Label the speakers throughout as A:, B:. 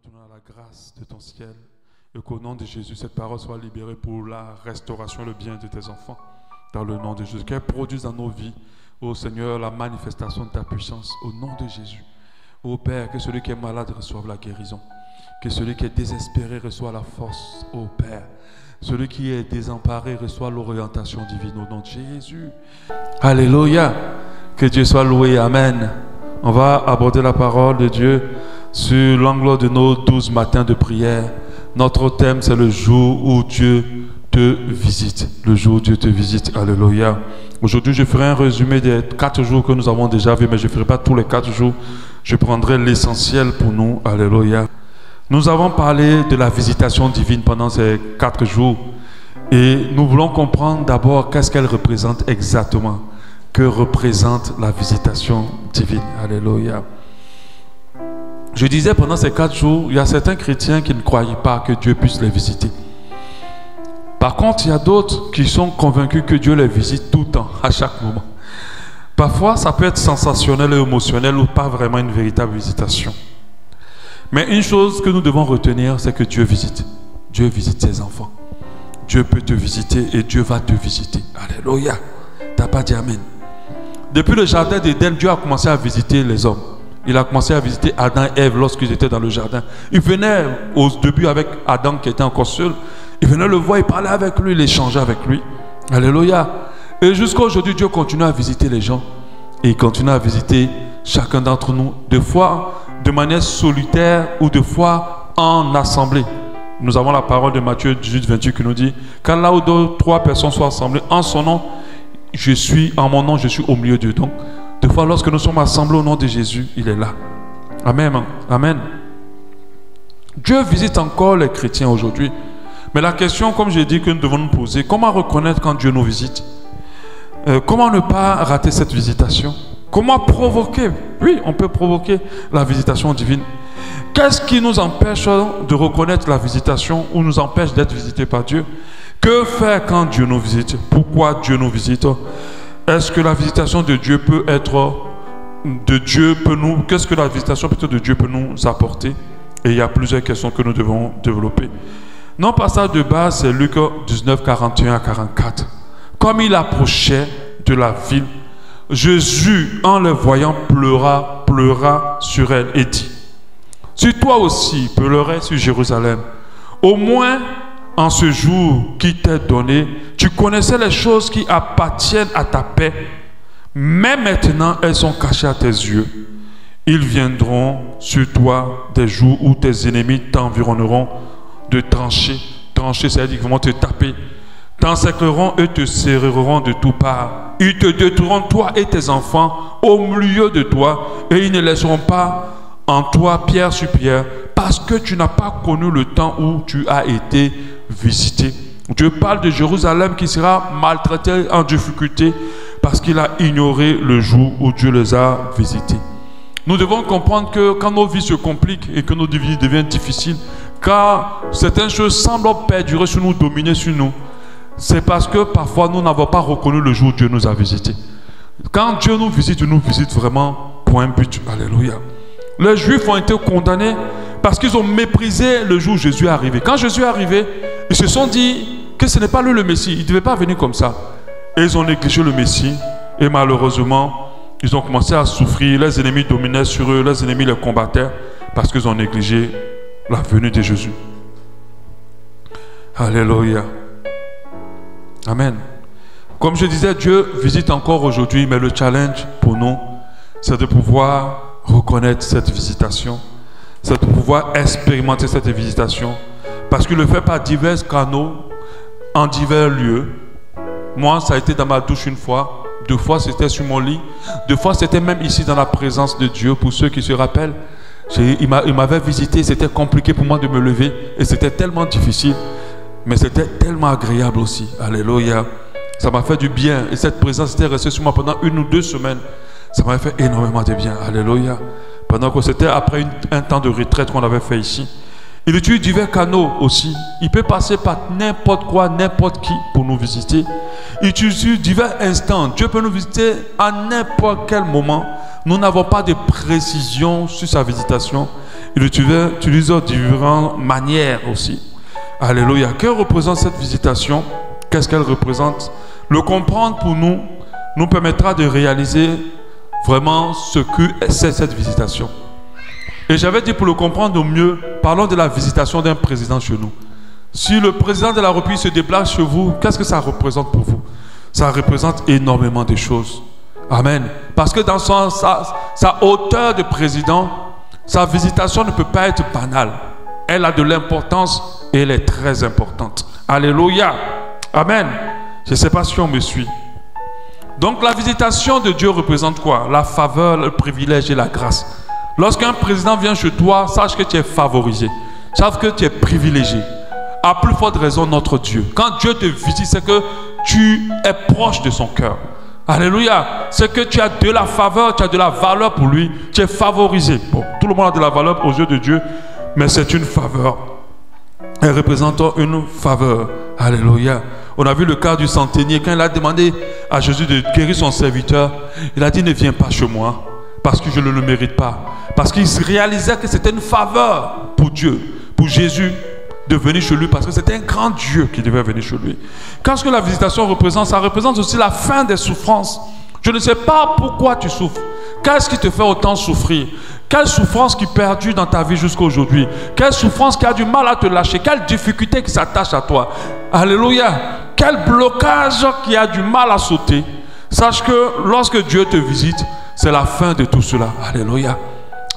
A: maintenant à la grâce de ton ciel et qu'au nom de Jésus, cette parole soit libérée pour la restauration et le bien de tes enfants. Dans le nom de Jésus, qu'elle produise dans nos vies, ô Seigneur, la manifestation de ta puissance au nom de Jésus. Ô Père, que celui qui est malade reçoive la guérison. Que celui qui est désespéré reçoive la force, ô Père. Celui qui est désemparé reçoit l'orientation divine au nom de Jésus. Alléluia. Que Dieu soit loué. Amen. On va aborder la parole de Dieu sur l'angle de nos 12 matins de prière. Notre thème, c'est le jour où Dieu te visite. Le jour où Dieu te visite. Alléluia. Aujourd'hui, je ferai un résumé des 4 jours que nous avons déjà vus, mais je ne ferai pas tous les 4 jours. Je prendrai l'essentiel pour nous. Alléluia. Nous avons parlé de la visitation divine pendant ces 4 jours. Et nous voulons comprendre d'abord qu'est-ce qu'elle représente exactement. Que représente la visitation divine. Alléluia. Je disais pendant ces 4 jours, il y a certains chrétiens qui ne croyaient pas que Dieu puisse les visiter. Par contre, il y a d'autres qui sont convaincus que Dieu les visite tout le temps, à chaque moment. Parfois, ça peut être sensationnel et émotionnel ou pas vraiment une véritable visitation. Mais une chose que nous devons retenir, c'est que Dieu visite. Dieu visite ses enfants. Dieu peut te visiter et Dieu va te visiter. Alléluia. T'as pas dit amen. Depuis le jardin d'Éden, Dieu a commencé à visiter les hommes. Il a commencé à visiter Adam et Ève lorsqu'ils étaient dans le jardin. Il venait au début avec Adam qui était encore seul. Il venait le voir, il parlait avec lui, il échangeait avec lui. Alléluia. Et jusqu'à aujourd'hui, Dieu continue à visiter les gens. Et il continue à visiter chacun d'entre nous. Des fois de manière solitaire ou de fois en assemblée. Nous avons la parole de Matthieu 18, 28 qui nous dit: quand là où 2 ou 3 personnes sont assemblées en son nom, en mon nom, je suis au milieu d'eux. Donc, des fois, lorsque nous sommes assemblés au nom de Jésus, il est là. Amen. Amen. Dieu visite encore les chrétiens aujourd'hui. Mais la question, comme j'ai dit, que nous devons nous poser, comment reconnaître quand Dieu nous visite? Comment ne pas rater cette visitation? Comment provoquer? Oui, on peut provoquer la visitation divine. Qu'est-ce qui nous empêche de reconnaître la visitation ou nous empêche d'être visités par Dieu? Que faire quand Dieu nous visite? Pourquoi Dieu nous visite? Est-ce que la visitation de Dieu peut être de Dieu peut nous... Qu'est-ce que la visitation plutôt de Dieu peut nous apporter? Et il y a plusieurs questions que nous devons développer. Notre passage de base, c'est Luc 19, 41 à 44. Comme il approchait de la ville, Jésus, en le voyant, pleura sur elle et dit: si toi aussi pleurais sur Jérusalem, au moins en ce jour qui t'est donné, tu connaissais les choses qui appartiennent à ta paix, mais maintenant elles sont cachées à tes yeux. Ils viendront sur toi des jours où tes ennemis t'environneront de tranchées. Tranchées, c'est-à-dire qu'ils vont te taper. T'encercleront et te serreront de toutes parts. Ils te détruiront, toi et tes enfants, au milieu de toi, et ils ne laisseront pas en toi pierre sur pierre, parce que tu n'as pas connu le temps où tu as été visité. Dieu parle de Jérusalem qui sera maltraité, en difficulté, parce qu'il a ignoré le jour où Dieu les a visités. Nous devons comprendre que quand nos vies se compliquent et que nos vies deviennent difficiles, car certaines choses semblent perdurer sur nous, dominer sur nous, c'est parce que parfois nous n'avons pas reconnu le jour où Dieu nous a visités. Quand Dieu nous visite vraiment pour un but. Alléluia. Les Juifs ont été condamnés parce qu'ils ont méprisé le jour où Jésus est arrivé. Quand Jésus est arrivé, ils se sont dit que ce n'est pas lui le Messie. Il ne devait pas venir comme ça. Et ils ont négligé le Messie. Et malheureusement, ils ont commencé à souffrir. Les ennemis dominaient sur eux. Les ennemis les combattaient parce qu'ils ont négligé la venue de Jésus. Alléluia. Amen. Comme je disais, Dieu visite encore aujourd'hui, mais le challenge pour nous, c'est de pouvoir reconnaître cette visitation, c'est de pouvoir expérimenter cette visitation, parce qu'il le fait par divers canaux, en divers lieux. Moi, ça a été dans ma douche une fois, 2 fois c'était sur mon lit, 2 fois c'était même ici dans la présence de Dieu, pour ceux qui se rappellent. Il m'avait visité, c'était compliqué pour moi de me lever, et c'était tellement difficile, mais c'était tellement agréable aussi. Alléluia. Ça m'a fait du bien, et cette présence était restée sur moi pendant 1 ou 2 semaines. Ça m'a fait énormément de bien. Alléluia. Pendant que c'était après un temps de retraite qu'on avait fait ici. Il utilise divers canaux aussi. Il peut passer par n'importe quoi, n'importe qui pour nous visiter. Il utilise divers instants. Dieu peut nous visiter à n'importe quel moment. Nous n'avons pas de précision sur sa visitation. Il utilise différentes manières aussi. Alléluia. Que représente cette visitation? Qu'est-ce qu'elle représente? Le comprendre pour nous permettra de réaliser vraiment ce que c'est cette visitation. Et j'avais dit, pour le comprendre au mieux, parlons de la visitation d'un président chez nous. Si le président de la République se déplace chez vous, qu'est-ce que ça représente pour vous? Ça représente énormément de choses. Amen. Parce que dans sa hauteur de président, sa visitation ne peut pas être banale. Elle a de l'importance et elle est très importante. Alléluia. Amen. Je ne sais pas si on me suit. Donc la visitation de Dieu représente quoi? La faveur, le privilège et la grâce. Lorsqu'un président vient chez toi, sache que tu es favorisé. Sache que tu es privilégié. À plus forte raison, notre Dieu. Quand Dieu te visite, c'est que tu es proche de son cœur. Alléluia. C'est que tu as de la faveur, tu as de la valeur pour lui. Tu es favorisé. Bon, tout le monde a de la valeur aux yeux de Dieu, mais c'est une faveur. Elle représente une faveur. Alléluia. On a vu le cas du centenier. Quand il a demandé à Jésus de guérir son serviteur, il a dit: ne viens pas chez moi, parce que je ne le mérite pas. Parce qu'il réalisait que c'était une faveur pour Dieu, pour Jésus, de venir chez lui, parce que c'était un grand Dieu qui devait venir chez lui. Qu'est-ce que la visitation représente? Ça représente aussi la fin des souffrances. Je ne sais pas pourquoi tu souffres. Qu'est-ce qui te fait autant souffrir? Quelle souffrance qui perdure dans ta vie jusqu'à aujourd'hui? Quelle souffrance qui a du mal à te lâcher? Quelle difficulté qui s'attache à toi? Alléluia. Quel blocage qui a du mal à sauter? Sache que lorsque Dieu te visite, c'est la fin de tout cela. Alléluia.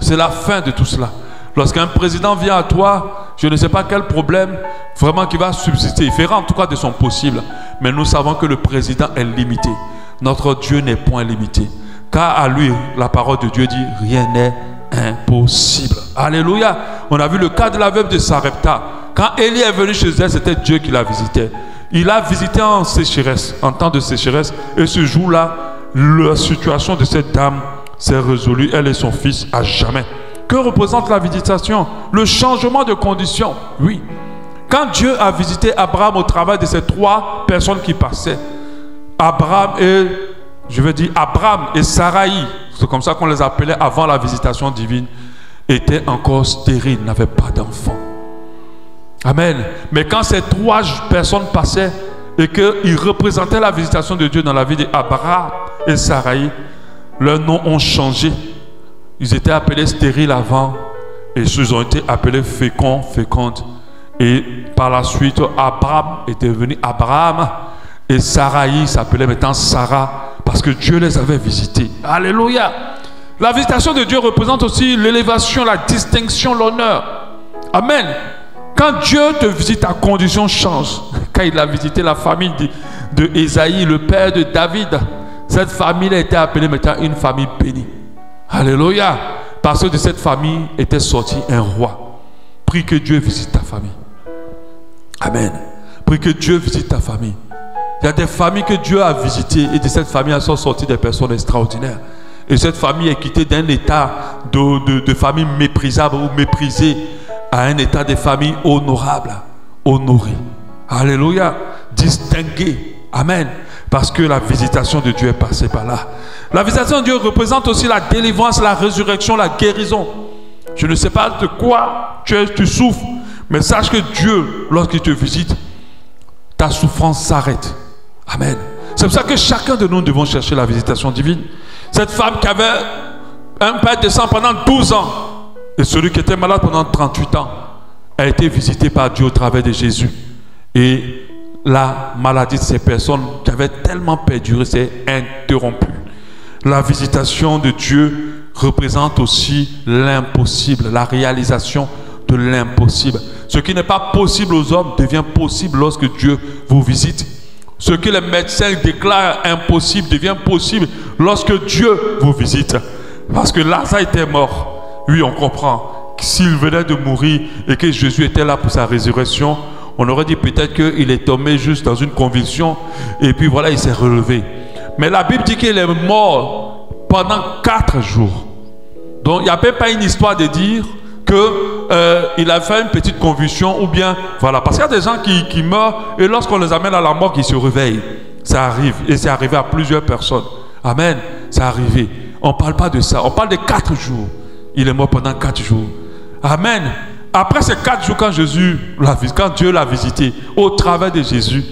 A: C'est la fin de tout cela. Lorsqu'un président vient à toi, je ne sais pas quel problème vraiment qui va subsister. Il fera en tout cas de son possible. Mais nous savons que le président est limité. Notre Dieu n'est point limité. Car à lui, la parole de Dieu dit: rien n'est impossible. Alléluia. On a vu le cas de la veuve de Sarepta. Quand Élie est venu chez elle, c'était Dieu qui la visitait. Il a visité en sécheresse, en temps de sécheresse. Et ce jour-là, la situation de cette dame s'est résolue, elle et son fils, à jamais. Que représente la visitation? Le changement de condition. Oui. Quand Dieu a visité Abraham au travail de ces trois personnes qui passaient, Abraham et Saraï, c'est comme ça qu'on les appelait avant la visitation divine, étaient encore stériles, n'avaient pas d'enfants. Amen. Mais quand ces trois personnes passaient et qu'ils représentaient la visitation de Dieu dans la vie d'Abraham et Saraï, leurs noms ont changé. Ils étaient appelés stériles avant et ils ont été appelés féconds, fécondes. Et par la suite, Abraham est devenu Abraham et Saraï s'appelait maintenant Sarah parce que Dieu les avait visités. Alléluia. La visitation de Dieu représente aussi l'élévation, la distinction, l'honneur. Amen. Quand Dieu te visite, ta condition change. Quand il a visité la famille de Ésaïe, le père de David, cette famille a été appelée maintenant une famille bénie. Alléluia. Parce que de cette famille était sorti un roi. Prie que Dieu visite ta famille. Amen. Prie que Dieu visite ta famille. Il y a des familles que Dieu a visitées et de cette famille sont sorties des personnes extraordinaires. Et cette famille est quittée d'un état de famille méprisable ou méprisée à un état de famille honorable, honoré. Alléluia. Distingué. Amen. Parce que la visitation de Dieu est passée par là. La visitation de Dieu représente aussi la délivrance, la résurrection, la guérison. Je ne sais pas de quoi tu souffres, mais sache que Dieu, lorsqu'il te visite, ta souffrance s'arrête. Amen. C'est pour ça que chacun de nous devons chercher la visitation divine. Cette femme qui avait un père de sang pendant 12 ans et celui qui était malade pendant 38 ans a été visité par Dieu au travers de Jésus. Et la maladie de ces personnes qui avaient tellement perduré s'est interrompue. La visitation de Dieu représente aussi l'impossible, la réalisation de l'impossible. Ce qui n'est pas possible aux hommes devient possible lorsque Dieu vous visite. Ce que les médecins déclarent impossible devient possible lorsque Dieu vous visite. Parce que Lazare était mort. Oui, on comprend. S'il venait de mourir et que Jésus était là pour sa résurrection, on aurait dit peut-être qu'il est tombé juste dans une convulsion et puis voilà, il s'est relevé. Mais la Bible dit qu'il est mort pendant 4 jours. Donc il n'y a même pas une histoire de dire qu'il a fait une petite convulsion ou bien voilà. Parce qu'il y a des gens qui meurent et lorsqu'on les amène à la mort, ils se réveillent. Ça arrive et c'est arrivé à plusieurs personnes. Amen. C'est arrivé. On ne parle pas de ça. On parle de 4 jours. Il est mort pendant 4 jours. Amen. Après ces 4 jours, quand Dieu l'a visité, au travers de Jésus,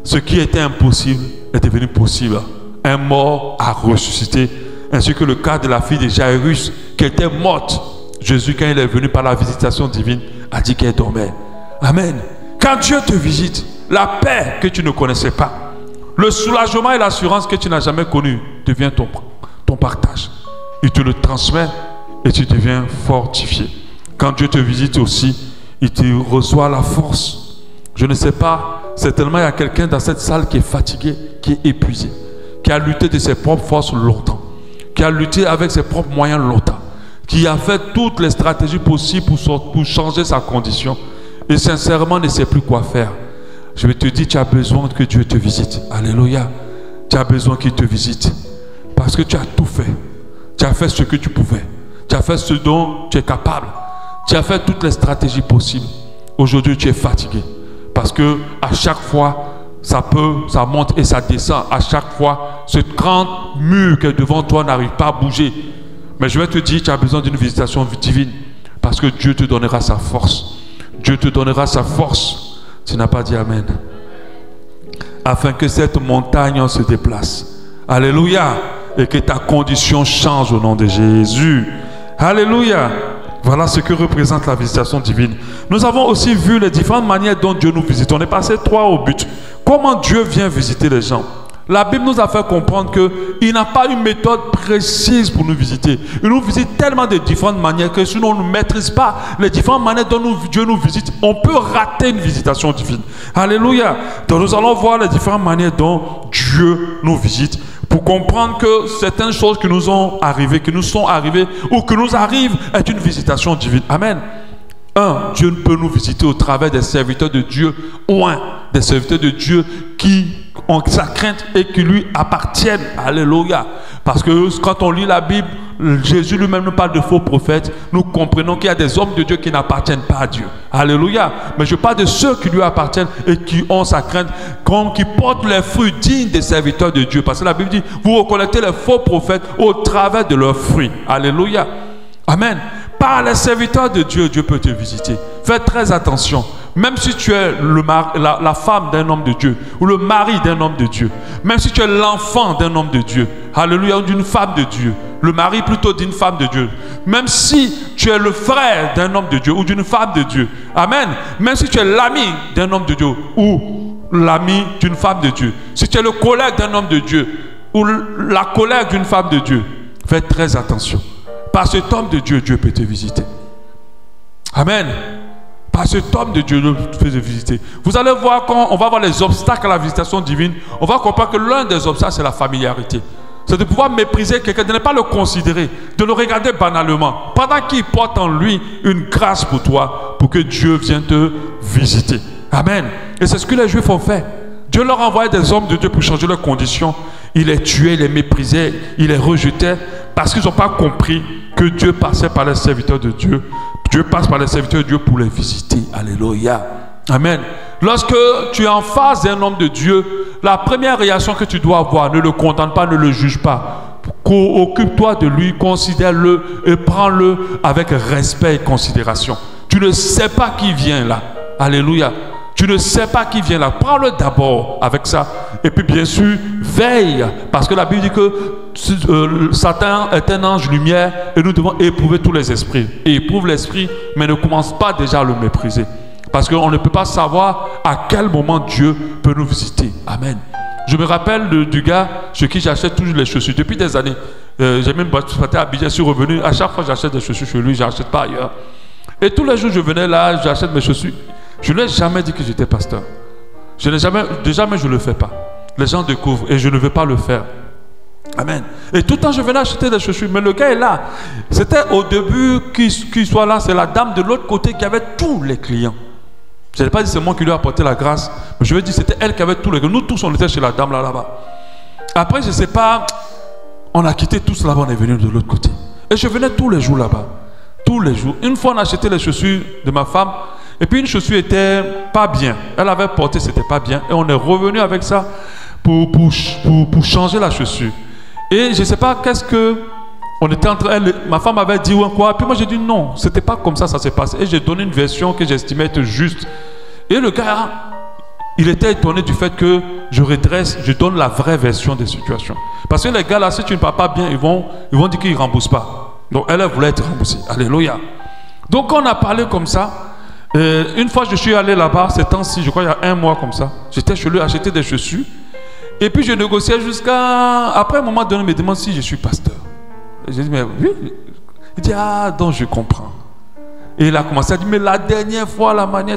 A: ce qui était impossible est devenu possible. Un mort a ressuscité, ainsi que le cas de la fille de Jairus, qui était morte. Jésus, quand il est venu par la visitation divine, a dit qu'elle dormait. Amen. Quand Dieu te visite, la paix que tu ne connaissais pas, le soulagement et l'assurance que tu n'as jamais connu devient ton partage. Il te le transmet et tu deviens fortifié. Quand Dieu te visite aussi, il te reçoit la force. Je ne sais pas, certainement il y a quelqu'un dans cette salle qui est fatigué, qui est épuisé, qui a lutté de ses propres forces longtemps, qui a lutté avec ses propres moyens longtemps, qui a fait toutes les stratégies possibles pour changer sa condition et sincèrement ne sait plus quoi faire. Je vais te dire, tu as besoin que Dieu te visite. Alléluia. Tu as besoin qu'il te visite. Parce que tu as tout fait. Tu as fait ce que tu pouvais. Tu as fait ce dont tu es capable. Tu as fait toutes les stratégies possibles. Aujourd'hui, tu es fatigué. Parce que à chaque fois, ça monte et ça descend. À chaque fois, ce grand mur qui est devant toi n'arrive pas à bouger. Mais je vais te dire, tu as besoin d'une visitation divine. Parce que Dieu te donnera sa force. Dieu te donnera sa force. Tu n'as pas dit Amen. Afin que cette montagne se déplace. Alléluia. Et que ta condition change au nom de Jésus. Alléluia. Voilà ce que représente la visitation divine. Nous avons aussi vu les différentes manières dont Dieu nous visite. On est passé 3 au but. Comment Dieu vient visiter les gens? La Bible nous a fait comprendre qu'il n'a pas une méthode précise pour nous visiter. Il nous visite tellement de différentes manières que si on ne maîtrise pas les différentes manières dont Dieu nous visite, on peut rater une visitation divine. Alléluia. Donc nous allons voir les différentes manières dont Dieu nous visite pour comprendre que certaines choses qui nous sont arrivées ou qui nous arrivent est une visitation divine. Amen. Dieu ne peut nous visiter au travers des serviteurs de Dieu ou des serviteurs de Dieu qui ont sa crainte et qui lui appartiennent. Alléluia. Parce que quand on lit la Bible, Jésus lui-même nous parle de faux prophètes. Nous comprenons qu'il y a des hommes de Dieu qui n'appartiennent pas à Dieu. Alléluia. Mais je parle de ceux qui lui appartiennent et qui ont sa crainte, qui portent les fruits dignes des serviteurs de Dieu. Parce que la Bible dit, vous reconnaissez les faux prophètes au travers de leurs fruits. Alléluia. Amen. Par les serviteurs de Dieu, Dieu peut te visiter. Fais très attention. Même si tu es la femme d'un homme de Dieu ou le mari d'un homme de Dieu, même si tu es l'enfant d'un homme de Dieu, alléluia, ou d'une femme de Dieu, le mari plutôt d'une femme de Dieu, même si tu es le frère d'un homme de Dieu ou d'une femme de Dieu, amen, même si tu es l'ami d'un homme de Dieu ou l'ami d'une femme de Dieu, si tu es le collègue d'un homme de Dieu ou la collègue d'une femme de Dieu, fais très attention. Par cet homme de Dieu, Dieu peut te visiter. Amen. Par cet homme de Dieu, Dieu peut te visiter. Vous allez voir, quand on va voir les obstacles à la visitation divine, on va comprendre que l'un des obstacles, c'est la familiarité. C'est de pouvoir mépriser quelqu'un, de ne pas le considérer, de le regarder banalement, pendant qu'il porte en lui une grâce pour toi, pour que Dieu vienne te visiter. Amen. Et c'est ce que les Juifs ont fait. Dieu leur envoyait des hommes de Dieu pour changer leurs conditions. Il les tuait, il les méprisait, il les rejetait, parce qu'ils n'ont pas compris que Dieu passait par les serviteurs de Dieu. Dieu passe par les serviteurs de Dieu pour les visiter. Alléluia. Amen. Lorsque tu es en face d'un homme de Dieu, la première réaction que tu dois avoir, ne le condamne pas, ne le juge pas. Occupe-toi de lui, considère-le et prends-le avec respect et considération. Tu ne sais pas qui vient là. Alléluia. Tu ne sais pas qui vient là. Prends-le d'abord avec ça. Et puis bien sûr, veille. Parce que la Bible dit que Satan est un ange lumière et nous devons éprouver tous les esprits. Et éprouve l'esprit, mais ne commence pas déjà à le mépriser. Parce qu'on ne peut pas savoir à quel moment Dieu peut nous visiter. Amen. Je me rappelle du gars chez qui j'achète toujours les chaussures. Depuis des années, j'ai même battu à Abidjan, je suis revenu. À chaque fois j'achète des chaussures chez lui, je n'achète pas ailleurs. Et tous les jours je venais là, j'achète mes chaussures. Je ne lui ai jamais dit que j'étais pasteur. Déjà même je ne le fais pas. Les gens découvrent et je ne veux pas le faire. Amen. Et tout le temps je venais acheter des chaussures. Mais le gars est là. C'était au début qu'il soit là. C'est la dame de l'autre côté qui avait tous les clients. Je n'ai pas dit c'est moi qui lui ai apporté la grâce. Mais je veux dire c'était elle qui avait tous les clients. Nous tous on était chez la dame là-bas. Après je ne sais pas. On a quitté tous là-bas. On est venu de l'autre côté. Et je venais tous les jours là-bas. Tous les jours. Une fois on a acheté les chaussures de ma femme. Et puis une chaussure était pas bien. Elle avait porté, c'était pas bien. Et on est revenu avec ça pour changer la chaussure. Et je ne sais pas qu'est-ce que On était en train, ma femme avait dit ouais, quoi, puis moi j'ai dit non, c'était pas comme ça s'est passé. Et j'ai donné une version que j'estimais être juste. Et le gars, il était étonné du fait que je donne la vraie version des situations. Parce que les gars là, si tu ne parles pas bien, ils vont dire qu'ils ne remboursent pas. Donc elle voulait être remboursée. Alléluia. Donc on a parlé comme ça. Une fois je suis allé là-bas, ces temps-ci, je crois il y a 1 mois comme ça. J'étais chez lui acheter des chaussures. Et puis je négociais jusqu'à... Après un moment donné, il me demande si je suis pasteur. J'ai dit, mais oui. Il dit, ah, donc je comprends. Et il a commencé à dire, mais la dernière fois, la manière,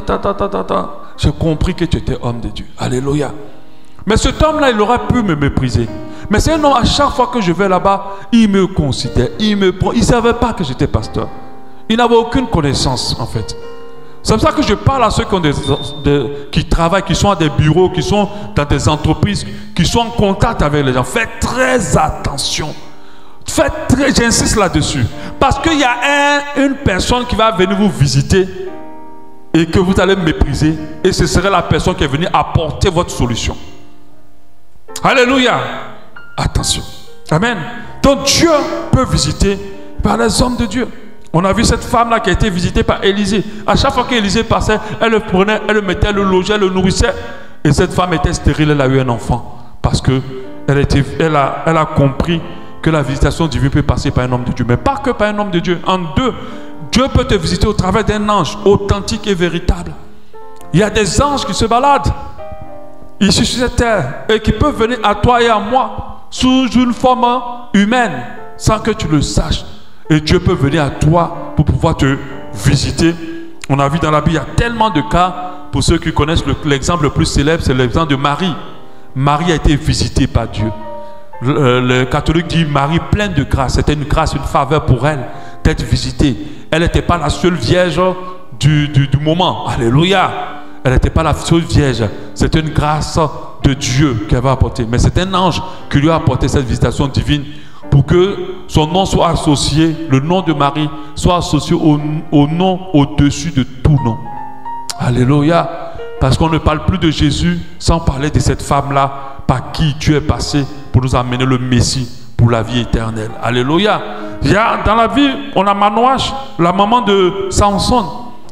A: j'ai compris que tu étais homme de Dieu. Alléluia. Mais cet homme-là, il aurait pu me mépriser. Mais c'est un homme, à chaque fois que je vais là-bas, il me considère, il me prend. Il ne savait pas que j'étais pasteur. Il n'avait aucune connaissance, en fait. C'est pour ça que je parle à ceux qui travaillent, qui sont à des bureaux, qui sont dans des entreprises, qui sont en contact avec les gens. Faites très attention. J'insiste là-dessus. Parce qu'il y a une personne qui va venir vous visiter et que vous allez mépriser. Et ce serait la personne qui est venue apporter votre solution. Alléluia. Attention. Amen. Donc Dieu peut visiter par les hommes de Dieu. On a vu cette femme-là qui a été visitée par Élisée. À chaque fois qu'Élisée passait, elle le prenait, elle le mettait, elle le logeait, elle le nourrissait. Et cette femme était stérile, elle a eu un enfant. Parce qu'elle a compris que la visitation divine peut passer par un homme de Dieu, mais pas que par un homme de Dieu. En deux, Dieu peut te visiter au travers d'un ange authentique et véritable. Il y a des anges qui se baladent ici sur cette terre et qui peuvent venir à toi et à moi sous une forme humaine sans que tu le saches. Et Dieu peut venir à toi pour pouvoir te visiter. On a vu dans la Bible, il y a tellement de cas. Pour ceux qui connaissent l'exemple le plus célèbre, c'est l'exemple de Marie. Marie a été visitée par Dieu. Le catholique dit Marie pleine de grâce. C'était une grâce, une faveur pour elle d'être visitée. Elle n'était pas la seule vierge du moment. Alléluia. Elle n'était pas la seule vierge. C'était une grâce de Dieu qu'elle va apporter. Mais c'est un ange qui lui a apporté cette visitation divine pour que son nom soit associé, le nom de Marie soit associé au nom au-dessus de tout nom. Alléluia. Parce qu'on ne parle plus de Jésus sans parler de cette femme-là par qui Dieu est passé pour nous amener le Messie pour la vie éternelle. Alléluia. Dans la vie, on a Manoach, la maman de Samson.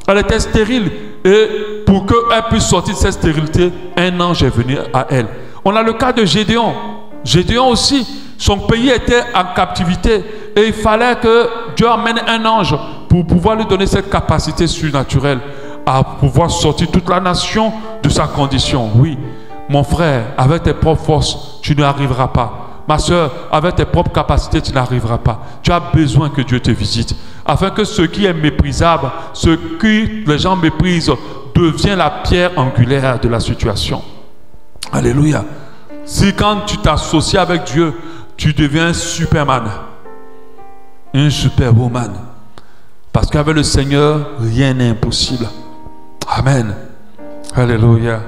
A: Elle était stérile. Et pour qu'elle puisse sortir de cette stérilité, un ange est venu à elle. On a le cas de Gédéon. Gédéon aussi, son pays était en captivité. Et il fallait que Dieu amène un ange pour pouvoir lui donner cette capacité surnaturelle à pouvoir sortir toute la nation de sa condition. Oui. Mon frère, avec tes propres forces, tu n'y arriveras pas. Ma soeur, avec tes propres capacités, tu n'arriveras pas. Tu as besoin que Dieu te visite. Afin que ce qui est méprisable, ce que les gens méprisent, devienne la pierre angulaire de la situation. Alléluia. Si quand tu t'associes avec Dieu, tu deviens un Superman, une Superwoman. Parce qu'avec le Seigneur, rien n'est impossible. Amen. Alléluia.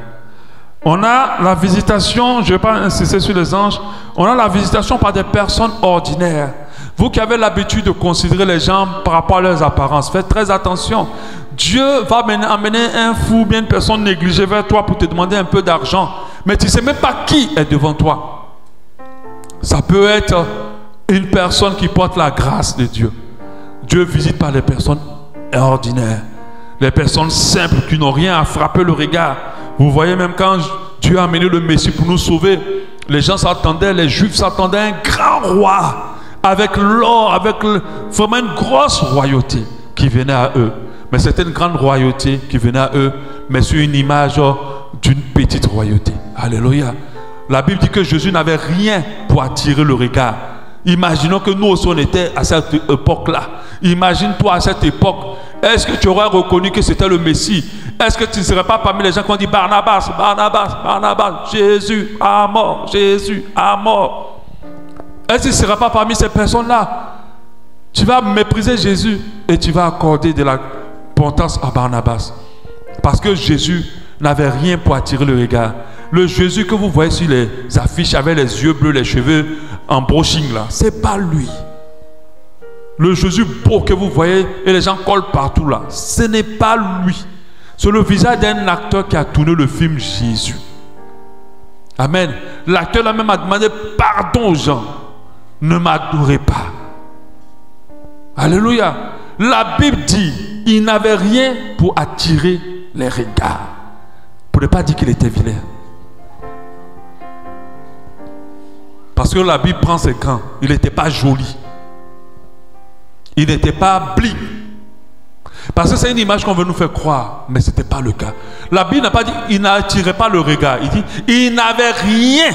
A: On a la visitation, je ne vais pas insister sur les anges, on a la visitation par des personnes ordinaires. Vous qui avez l'habitude de considérer les gens par rapport à leurs apparences, faites très attention. Dieu va amener un fou, bien une personne négligée vers toi pour te demander un peu d'argent. Mais tu ne sais même pas qui est devant toi. Ça peut être une personne qui porte la grâce de Dieu. Dieu visite par les personnes ordinaires. Les personnes simples qui n'ont rien à frapper le regard. Vous voyez, même quand Dieu a amené le Messie pour nous sauver, les gens s'attendaient, les Juifs s'attendaient à un grand roi, avec l'or, avec vraiment une grosse royauté qui venait à eux. Mais c'était une grande royauté qui venait à eux, mais sur une image d'une petite royauté. Alléluia. La Bible dit que Jésus n'avait rien pour attirer le regard. Imaginons que nous aussi on était à cette époque-là. Imagine-toi à cette époque. Est-ce que tu aurais reconnu que c'était le Messie? Est-ce que tu ne serais pas parmi les gens qui ont dit Barnabas, Barnabas, Barnabas, Jésus à mort, Jésus à mort? Est-ce que tu ne serais pas parmi ces personnes-là? Tu vas mépriser Jésus et tu vas accorder de l'importance à Barnabas. Parce que Jésus n'avait rien pour attirer le regard. Le Jésus que vous voyez sur les affiches avec les yeux bleus, les cheveux en brushing là, c'est pas lui. Le Jésus beau que vous voyez et les gens collent partout là, ce n'est pas lui. C'est le visage d'un acteur qui a tourné le film Jésus. Amen. L'acteur là même a demandé pardon aux gens. Ne m'adorez pas. Alléluia. La Bible dit, il n'avait rien pour attirer les regards. Pour ne pas dire qu'il était vilain. Parce que la Bible prend ses gants. Il n'était pas joli. Il n'était pas bling. Parce que c'est une image qu'on veut nous faire croire. Mais ce n'était pas le cas. La Bible n'a pas dit il n'attirait pas le regard. Il dit il n'avait rien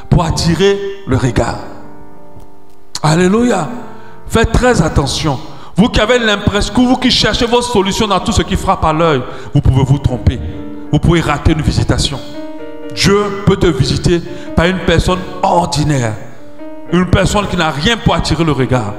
A: pour attirer le regard. Alléluia. Faites très attention. Vous qui avez l'impression, vous qui cherchez vos solutions dans tout ce qui frappe à l'œil, vous pouvez vous tromper. Vous pouvez rater une visitation. Dieu peut te visiter par une personne ordinaire. Une personne qui n'a rien pour attirer le regard.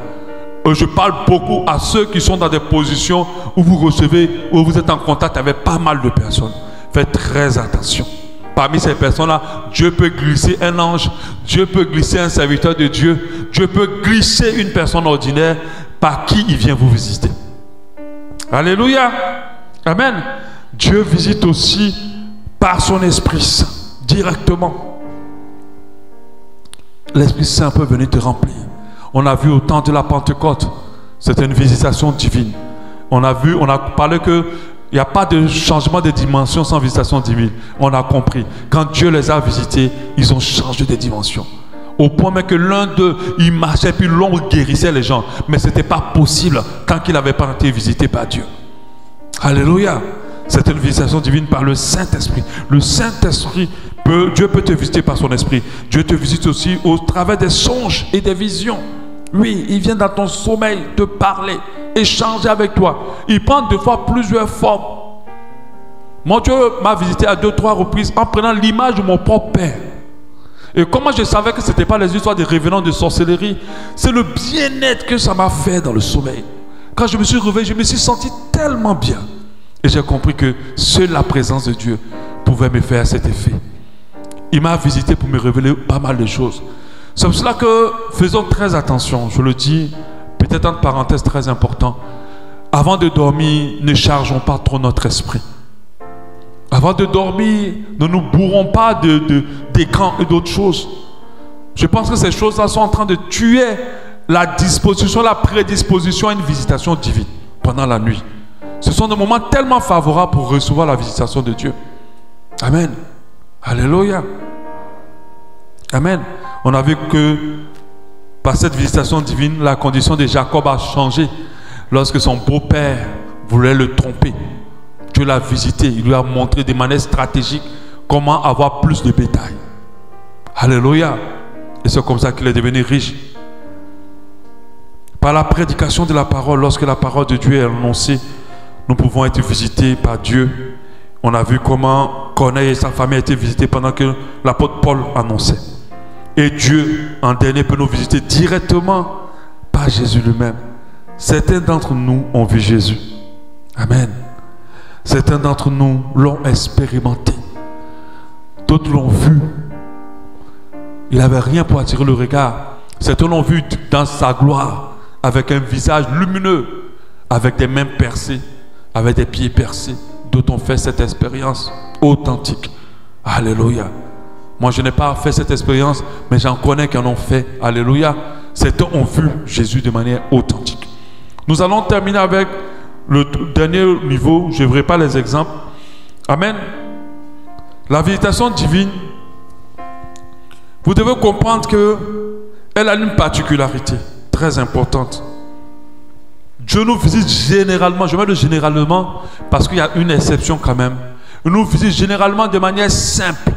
A: Je parle beaucoup à ceux qui sont dans des positions où vous recevez, où vous êtes en contact avec pas mal de personnes. Faites très attention. Parmi ces personnes-là, Dieu peut glisser un ange, Dieu peut glisser un serviteur de Dieu, Dieu peut glisser une personne ordinaire par qui il vient vous visiter. Alléluia. Amen. Dieu visite aussi par son Esprit Saint, directement. L'Esprit Saint peut venir te remplir. On a vu au temps de la Pentecôte, c'était une visitation divine. On a parlé que il n'y a pas de changement de dimension sans visitation divine. On a compris. Quand Dieu les a visités, ils ont changé de dimension. Au point même que l'un d'eux, il marchait puis l'autre guérissait les gens. Mais ce n'était pas possible tant qu'il n'avait pas été visité par Dieu. Alléluia. C'est une visitation divine par le Saint-Esprit. Le Saint-Esprit, Dieu peut te visiter par son esprit. Dieu te visite aussi au travers des songes et des visions. Oui, il vient dans ton sommeil te parler, échanger avec toi. Il prend des fois plusieurs formes. Mon Dieu m'a visité à 2-3 reprises en prenant l'image de mon propre père. Et comment je savais que ce n'était pas les histoires des revenants de sorcellerie, c'est le bien-être que ça m'a fait dans le sommeil. Quand je me suis réveillé, je me suis senti tellement bien. Et j'ai compris que seule la présence de Dieu pouvait me faire cet effet. Il m'a visité pour me révéler pas mal de choses. C'est pour cela que faisons très attention. Je le dis, peut-être entre parenthèses très important. Avant de dormir, ne chargeons pas trop notre esprit. Avant de dormir, ne nous bourrons pas d'écran et d'autres choses. Je pense que ces choses-là sont en train de tuer la disposition, la prédisposition à une visitation divine pendant la nuit. Ce sont des moments tellement favorables pour recevoir la visitation de Dieu. Amen. Alléluia. Amen. On a vu que par cette visitation divine, la condition de Jacob a changé. Lorsque son beau-père voulait le tromper, Dieu l'a visité. Il lui a montré de manière stratégique comment avoir plus de bétail. Alléluia. Et c'est comme ça qu'il est devenu riche. Par la prédication de la parole, lorsque la parole de Dieu est annoncée, nous pouvons être visités par Dieu. On a vu comment Corneille et sa famille ont été visités pendant que l'apôtre Paul annonçait. Et Dieu, en dernier, peut nous visiter directement par Jésus lui-même. Certains d'entre nous ont vu Jésus. Amen. Certains d'entre nous l'ont expérimenté. D'autres l'ont vu. Il n'avait rien pour attirer le regard. Certains l'ont vu dans sa gloire, avec un visage lumineux, avec des mains percées, avec des pieds percés. D'autres ont fait cette expérience authentique. Alléluia. Moi, je n'ai pas fait cette expérience, mais j'en connais qui en ont fait. Alléluia. Certains ont vu Jésus de manière authentique. Nous allons terminer avec le dernier niveau. Je ne verrai pas les exemples. Amen. La visitation divine, vous devez comprendre qu'elle a une particularité très importante. Dieu nous visite généralement, je mets le généralement parce qu'il y a une exception quand même. Il nous visite généralement de manière simple.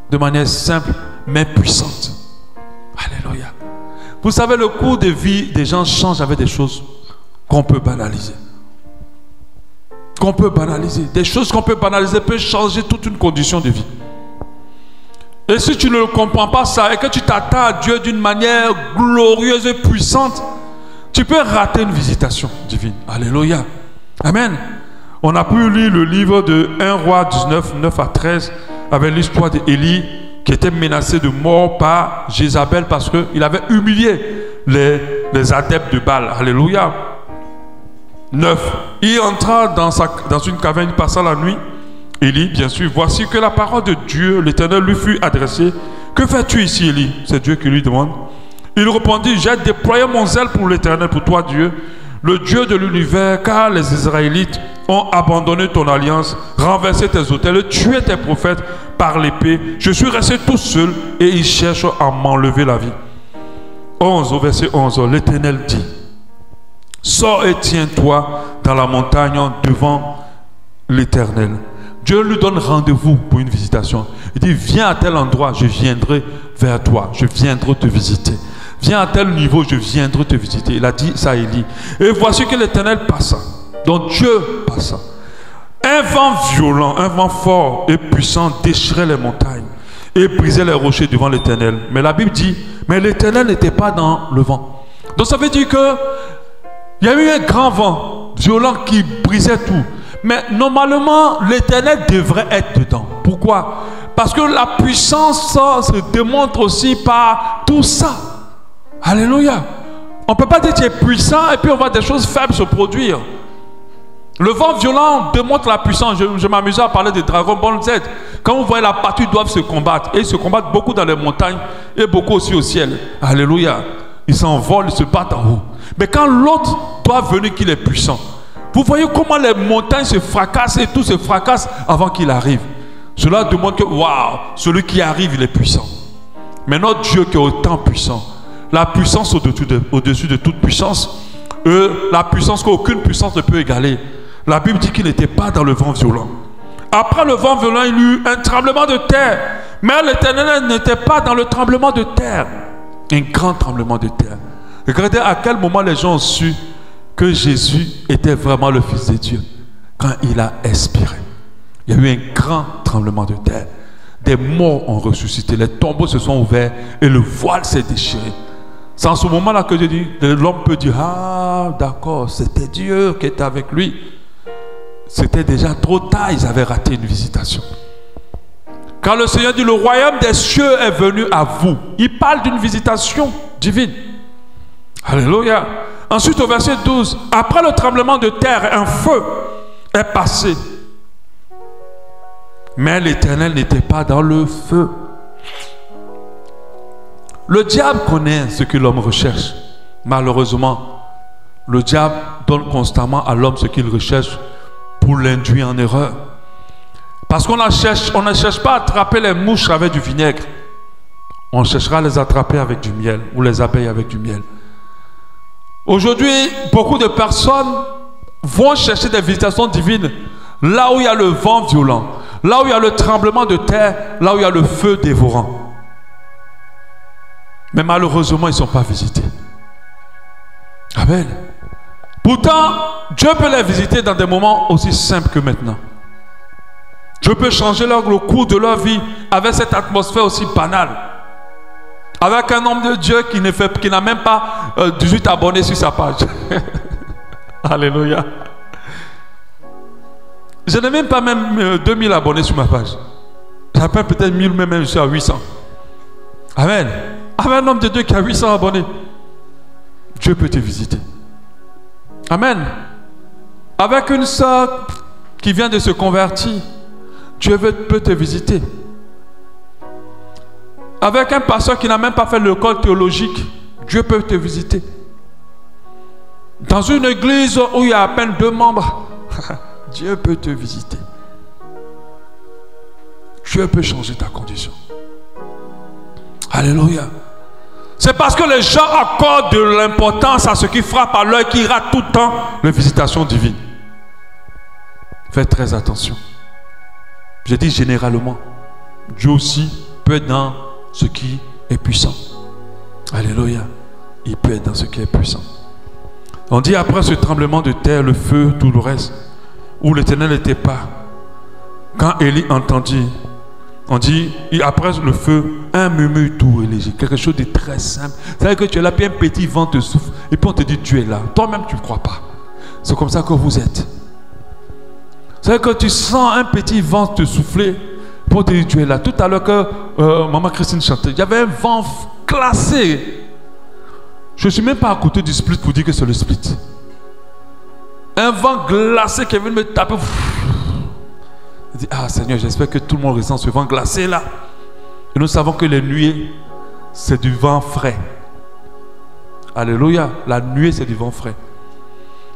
A: De manière simple, mais puissante. Alléluia. Vous savez, le cours de vie des gens change avec des choses qu'on peut banaliser. Qu'on peut banaliser. Des choses qu'on peut banaliser peuvent changer toute une condition de vie. Et si tu ne comprends pas ça et que tu t'attends à Dieu d'une manière glorieuse et puissante, tu peux rater une visitation divine. Alléluia. Amen. On a pu lire le livre de 1 Roi 19, 9 à 13 avec l'histoire d'Élie qui était menacé de mort par Jézabel parce qu'il avait humilié les adeptes de Baal. Alléluia. 9. Il entra dans une caverne, il passa la nuit. Élie, bien sûr, voici que la parole de Dieu, l'Éternel, lui fut adressée. Que fais-tu ici, Élie? C'est Dieu qui lui demande. Il répondit, j'ai déployé mon zèle pour l'Éternel, pour toi Dieu, le Dieu de l'univers, car les Israélites ont abandonné ton alliance, renversé tes autels, tué tes prophètes par l'épée. Je suis resté tout seul et ils cherchent à m'enlever la vie. 11, au verset 11, l'Éternel dit, sors et tiens-toi dans la montagne devant l'Éternel. Dieu lui donne rendez-vous pour une visitation. Il dit, viens à tel endroit, je viendrai vers toi, je viendrai te visiter. Viens à tel niveau, je viendrai te visiter. Il a dit ça à Élie. Et voici que l'Éternel passa. Donc Dieu passa. Un vent violent, un vent fort et puissant déchirait les montagnes et brisait les rochers devant l'Éternel. Mais la Bible dit, mais l'Éternel n'était pas dans le vent. Donc ça veut dire que il y a eu un grand vent violent qui brisait tout. Mais normalement, l'Éternel devrait être dedans. Pourquoi? Parce que la puissance se démontre aussi par tout ça. Alléluia. On ne peut pas dire que tu es puissant et puis on voit des choses faibles se produire. Le vent violent démontre la puissance. Je m'amusais à parler de Dragon Ball Z. Quand vous voyez la partie, ils doivent se combattre. Et ils se combattent beaucoup dans les montagnes et beaucoup aussi au ciel. Alléluia. Ils s'envolent, ils se battent en haut. Mais quand l'autre doit venir qu'il est puissant, vous voyez comment les montagnes se fracassent et tout se fracasse avant qu'il arrive. Cela demande que, waouh, celui qui arrive, il est puissant. Mais notre Dieu qui est autant puissant, la puissance au-dessus de toute puissance, la puissance qu'aucune puissance ne peut égaler. La Bible dit qu'il n'était pas dans le vent violent. Après le vent violent, il y eut un tremblement de terre. Mais l'Éternel n'était pas dans le tremblement de terre. Un grand tremblement de terre. Regardez à quel moment les gens ont su que Jésus était vraiment le Fils de Dieu. Quand il a expiré. Il y a eu un grand tremblement de terre. Des morts ont ressuscité. Les tombeaux se sont ouverts et le voile s'est déchiré. C'est en ce moment-là que l'homme peut dire, ah d'accord, c'était Dieu qui était avec lui. C'était déjà trop tard, ils avaient raté une visitation. Quand le Seigneur dit, le royaume des cieux est venu à vous, il parle d'une visitation divine. Alléluia. Ensuite au verset 12, après le tremblement de terre, un feu est passé. Mais l'Éternel n'était pas dans le feu. Le diable connaît ce que l'homme recherche. Malheureusement, le diable donne constamment à l'homme ce qu'il recherche pour l'induire en erreur. Parce qu'on ne cherche pas à attraper les mouches avec du vinaigre. On cherchera à les attraper avec du miel ou les abeilles avec du miel. Aujourd'hui, beaucoup de personnes vont chercher des visitations divines là où il y a le vent violent, là où il y a le tremblement de terre, là où il y a le feu dévorant. Mais malheureusement, ils ne sont pas visités. Amen. Pourtant, Dieu peut les visiter dans des moments aussi simples que maintenant. Dieu peut changer le cours de leur vie avec cette atmosphère aussi banale. Avec un homme de Dieu qui n'a même pas 18 abonnés sur sa page. Alléluia. Je n'ai même pas 2000 abonnés sur ma page. J'appelle peut-être 1000, même je suis à 800. Amen. Avec un homme de Dieu qui a 800 abonnés, Dieu peut te visiter. Amen. Avec une soeur qui vient de se convertir, Dieu peut te visiter. Avec un pasteur qui n'a même pas fait l'école théologique, Dieu peut te visiter. Dans une église où il y a à peine 2 membres, Dieu peut te visiter. Dieu peut changer ta condition. Alléluia. C'est parce que les gens accordent de l'importance à ce qui frappe à l'œil qui rate tout le temps les visitations divines. Faites très attention. Je dis généralement, Dieu aussi peut être dans ce qui est puissant. Alléluia. Il peut être dans ce qui est puissant. On dit après ce tremblement de terre, le feu, tout le reste, où l'Éternel n'était pas. Quand Élie entendit, on dit, après le feu, un murmure doux et léger, quelque chose de très simple. C'est-à-dire que tu es là, puis un petit vent te souffle, et puis on te dit, tu es là. Toi-même, tu ne crois pas. C'est comme ça que vous êtes. C'est-à-dire que tu sens un petit vent te souffler, puis on te dit, tu es là. Tout à l'heure que Maman Christine chantait, il y avait un vent glacé. Je ne suis même pas à côté du split pour dire que c'est le split. Un vent glacé qui est venu me taper. Je dis, ah Seigneur, j'espère que tout le monde ressent ce vent glacé là. Et nous savons que les nuées, c'est du vent frais. Alléluia. La nuée, c'est du vent frais.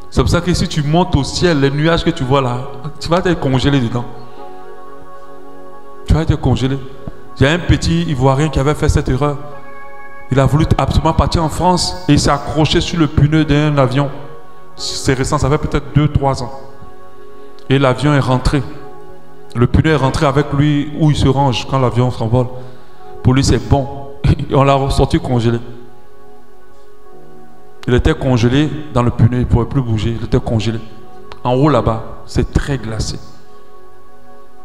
A: C'est pour ça que si tu montes au ciel, les nuages que tu vois là, tu vas être congelé dedans. Tu vas être congelé. Il y a un petit Ivoirien qui avait fait cette erreur. Il a voulu absolument partir en France et il s'est accroché sur le pneu d'un avion. C'est récent, ça fait peut-être 2-3 ans. Et l'avion est rentré. Le pneu est rentré avec lui où il se range quand l'avion s'envole. Pour lui, c'est bon. Et on l'a ressorti congelé. Il était congelé dans le pneu, il ne pouvait plus bouger, il était congelé. En haut là-bas, c'est très glacé.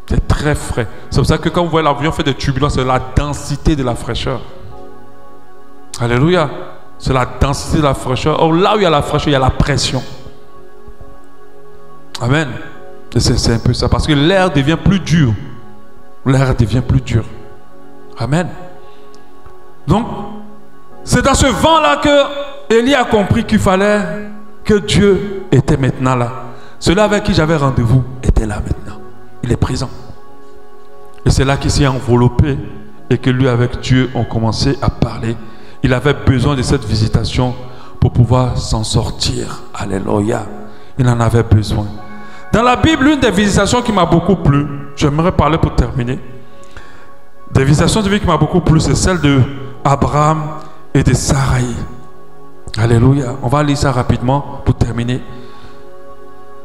A: C'est très frais. C'est pour ça que quand vous voyez l'avion faire des turbulences, c'est la densité de la fraîcheur. Alléluia. C'est la densité de la fraîcheur. Or là où il y a la fraîcheur, il y a la pression. Amen. C'est un peu ça. Parce que l'air devient plus dur. L'air devient plus dur. Amen. Donc, c'est dans ce vent-là que Élie a compris qu'il fallait que Dieu était maintenant là. Celui avec qui j'avais rendez-vous était là maintenant. Il est présent. Et c'est là qu'il s'est enveloppé et que lui avec Dieu ont commencé à parler. Il avait besoin de cette visitation pour pouvoir s'en sortir. Alléluia. Il en avait besoin. Dans la Bible, l'une des visitations qui m'a beaucoup plu, j'aimerais parler pour terminer. Des visitations de vie qui m'a beaucoup plu, c'est celle de Abraham et de Sarai. Alléluia. On va lire ça rapidement pour terminer.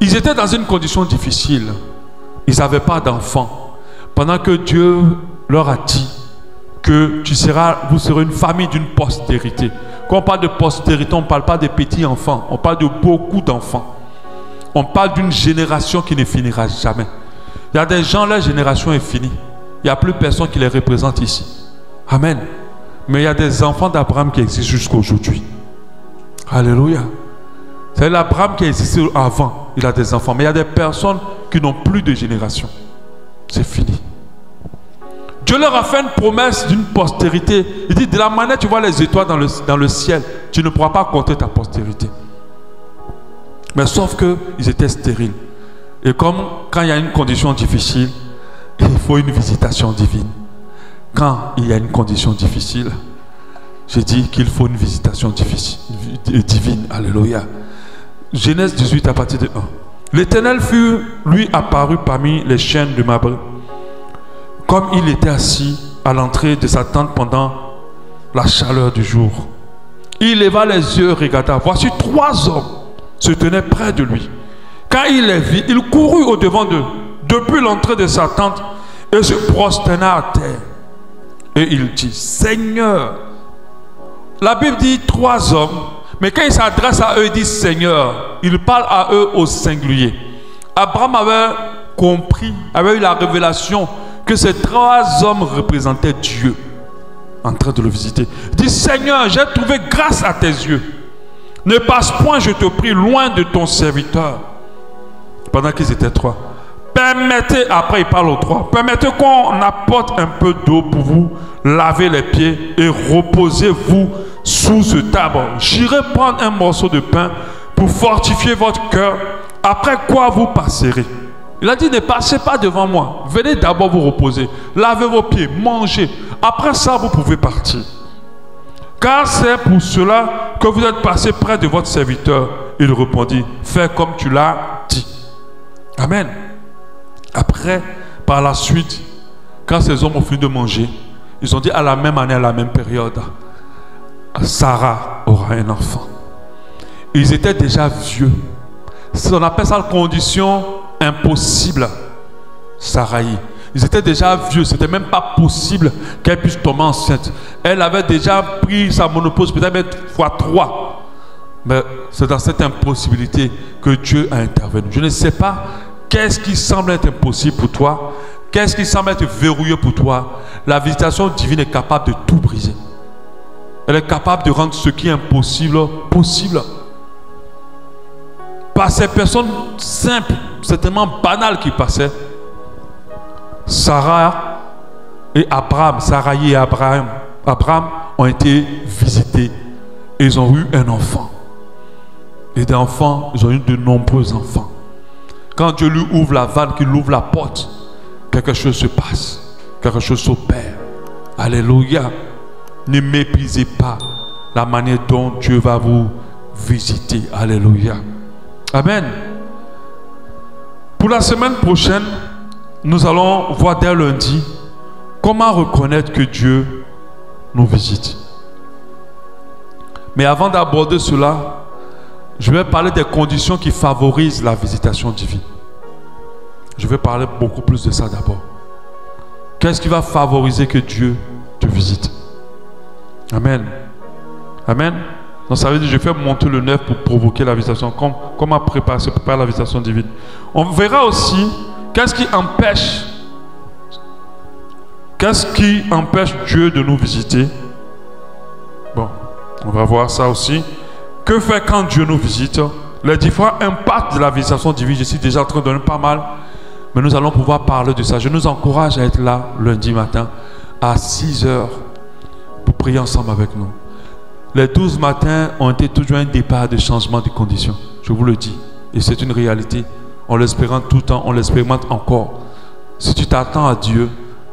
A: Ils étaient dans une condition difficile. Ils n'avaient pas d'enfants. Pendant que Dieu leur a dit que vous serez une famille d'une postérité. Quand on parle de postérité, on ne parle pas de petits enfants. On parle de beaucoup d'enfants. On parle d'une génération qui ne finira jamais. Il y a des gens, leur génération est finie. Il n'y a plus personne qui les représente ici. Amen. Mais il y a des enfants d'Abraham qui existent jusqu'à aujourd'hui. Alléluia. C'est l'Abraham qui a existé avant. Il a des enfants. Mais il y a des personnes qui n'ont plus de génération. C'est fini. Dieu leur a fait une promesse d'une postérité. Il dit, de la manière tu vois les étoiles dans le ciel, tu ne pourras pas compter ta postérité. Mais sauf qu'ils étaient stériles. Et comme quand il y a une condition difficile, il faut une visitation divine. Quand il y a une condition difficile, je dis qu'il faut une visitation divine. Alléluia. Genèse 18 à partir de 1. L'Éternel fut lui apparu parmi les chênes de Mamré, comme il était assis à l'entrée de sa tente pendant la chaleur du jour. Il leva les yeux, regarda. Voici 3 hommes se tenaient près de lui. Quand il les vit, il courut au-devant d'eux, depuis l'entrée de sa tente, et se prosterna à terre. Et il dit, Seigneur. La Bible dit 3 hommes, mais quand il s'adresse à eux, il dit Seigneur. Il parle à eux au singulier. Abraham avait compris, avait eu la révélation que ces 3 hommes représentaient Dieu en train de le visiter. Il dit, Seigneur, j'ai trouvé grâce à tes yeux. Ne passe point, je te prie, loin de ton serviteur. Pendant qu'ils étaient 3. Permettez, après il parle aux 3, permettez qu'on apporte un peu d'eau pour vous laver les pieds et reposez-vous sous ce arbre. J'irai prendre un morceau de pain pour fortifier votre cœur, après quoi vous passerez. Il a dit, ne passez pas devant moi. Venez d'abord vous reposer. Lavez vos pieds, mangez. Après ça, vous pouvez partir. Car c'est pour cela que vous êtes passé près de votre serviteur. Il répondit, fais comme tu l'as dit. Amen. Après, par la suite, quand ces hommes ont fini de manger, ils ont dit à la même année, à la même période, Sarah aura un enfant. Ils étaient déjà vieux. On appelle ça la condition impossible. Sarai. Ils étaient déjà vieux. C'était même pas possible qu'elle puisse tomber enceinte. Elle avait déjà pris sa ménopause peut-être x3. Mais c'est dans cette impossibilité que Dieu a intervenu. Je ne sais pas qu'est-ce qui semble être impossible pour toi. Qu'est-ce qui semble être verrouillé pour toi. La visitation divine est capable de tout briser. Elle est capable de rendre ce qui est impossible possible. Par ces personnes simples, certainement banales qui passaient, Sarah et Abraham, Sarai et Abraham ont été visités. Et ils ont eu un enfant. Et d'enfants, ils ont eu de nombreux enfants. Quand Dieu lui ouvre la vanne, qu'il ouvre la porte, quelque chose se passe. Quelque chose s'opère. Alléluia. Ne méprisez pas la manière dont Dieu va vous visiter. Alléluia. Amen. Pour la semaine prochaine, nous allons voir dès lundi comment reconnaître que Dieu nous visite. Mais avant d'aborder cela, je vais parler des conditions qui favorisent la visitation divine. Je vais parler beaucoup plus de ça d'abord. Qu'est-ce qui va favoriser que Dieu te visite? Amen. Amen. Donc ça veut dire que je fais monter le 9 pour provoquer la visitation. Comment se prépare la visitation divine. On verra aussi qu'est-ce qui empêche Dieu de nous visiter. Bon, on va voir ça aussi. Que faire quand Dieu nous visite? Les différents impacts de la visitation divine. Je suis déjà en train de donner pas mal. Mais nous allons pouvoir parler de ça. Je nous encourage à être là lundi matin à 6 heures pour prier ensemble avec nous. Les 12 matins ont été toujours un départ de changement de conditions. Je vous le dis. Et c'est une réalité. On l'expérimente tout le temps. On l'expérimente encore. Si tu t'attends à Dieu,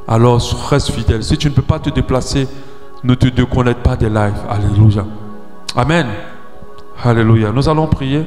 A: alors reste fidèle. Si tu ne peux pas te déplacer, ne te déconnecte pas des lives. Alléluia. Amen. Alléluia. Nous allons prier.